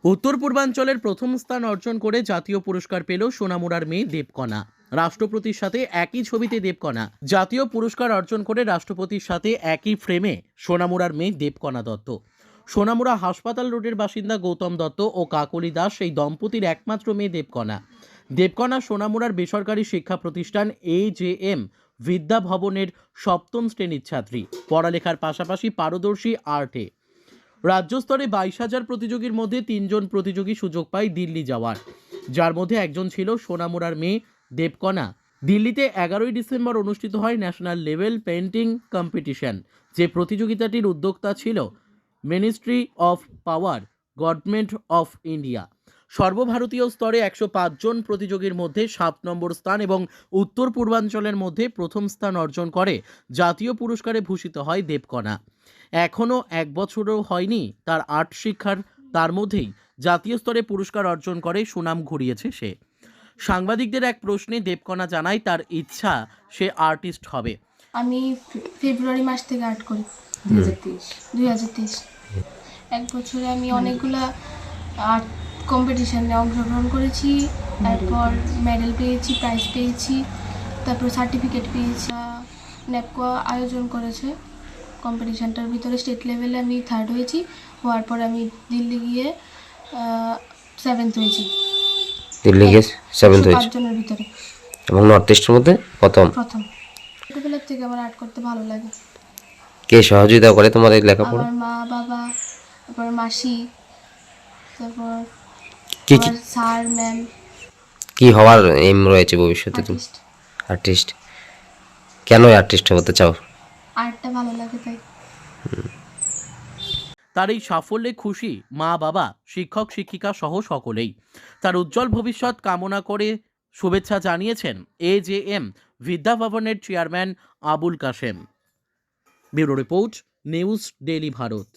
উত্তর পূর্বাঞ্চলের প্রথম স্থান অর্জন করে জাতীয় পুরস্কার পেল সোনামুড়ার মেয়ে দেবকণা। রাষ্ট্রপতির সাথে একই ছবিতে দেবকণা জাতীয় পুরস্কার অর্জন করে রাষ্ট্রপতির সাথে একই ফ্রেমে সোনামুড়ার মেয়ে দেবকণা দত্ত। সোনামুড়া হাসপাতাল রোডের বাসিন্দা গৌতম দত্ত ও কাকলি দাস এই দম্পতির একমাত্র মেয়ে দেবকণা। দেবকণা সোনামুড়ার বেসরকারি শিক্ষা প্রতিষ্ঠান AJM বিদ্যা ভবনের সপ্তম শ্রেণীর ছাত্রী। পড়ালেখার পাশাপাশি পারদর্শী আর্টে। রাজ্য স্তরে 22,000 প্রতিযোগীর মধ্যে 3 জন প্রতিযোগী সুযোগ পায় দিল্লি যাওয়ার, যার মধ্যে একজন ছিল সোনামুড়ার মেয়ে দেবকণা। দিল্লিতে 11ই ডিসেম্বর অনুষ্ঠিত হয় ন্যাশনাল লেভেল পেন্টিং কম্পিটিশন, যে প্রতিযোগিতাটির উদ্যোক্তা ছিল ministry of power, government of India. সর্বভারতীয় স্তরে 105 জন প্রতিযোগীর মধ্যে 7 নম্বর স্থান এবং উত্তর পূর্বাঞ্চলের মধ্যে প্রথম স্থান অর্জন করে জাতীয় পুরস্কারে ভূষিত হয় দেবকণা। এখনও 1 বছরও হয়নি তার আর্ট শিক্ষার, তার মধ্যেই জাতীয় স্তরে পুরস্কার অর্জন করে সুনাম কুড়িয়েছে সে। সাংবাদিকদের এক প্রশ্নে দেবকণা জানায় তার ইচ্ছা সে আর্টিস্ট হবে। আমি ফেব্রুয়ারি মাস থেকে আর্ট করি 2023। 1 বছরে আমি অনেকগুলা আর্ট কম্পিটিশানে অংশগ্রহণ করেছি, তারপর মেডেল পেয়েছি, প্রাইজ পেয়েছি, তারপর সার্টিফিকেট পেয়েছি। ন্যাপকো আয়োজন করেছে কম্পিটিশানটার ভিতরে, স্টেট লেভেলে আমি 3rd হয়েছি। হওয়ার পর আমি দিল্লি গিয়ে 7th হয়েছি। দিল্লি গিয়ে 7th হয়েছে 5 জনের ভিতরে এবং নর্থ ইস্টের মধ্যে প্রথম। ছোটবেলার থেকে আমার আর্ট করতে ভালো লাগে। কে সহযোগিতা করে তোমার এই লেখাপড়া? আমার মা, বাবা, তারপর মাসি, তারপর কি আমার স্যার, ম্যাম। কি হওয়ার এম রয়েছে ভবিষ্যতে তুমি? আর্টিস্ট। কেন আর্টিস্ট হতে চাও? আর্টটা ভালো লাগে তাই। তার এই সাফল্যে খুশি মা, বাবা, শিক্ষক, শিক্ষিকা সহ সকলেই। তার উজ্জ্বল ভবিষ্যৎ কামনা করে শুভেচ্ছা জানিয়েছেন AJM বিদ্যা ভবনের chairman Abul Kashem. Bureau report, news daily Bharat.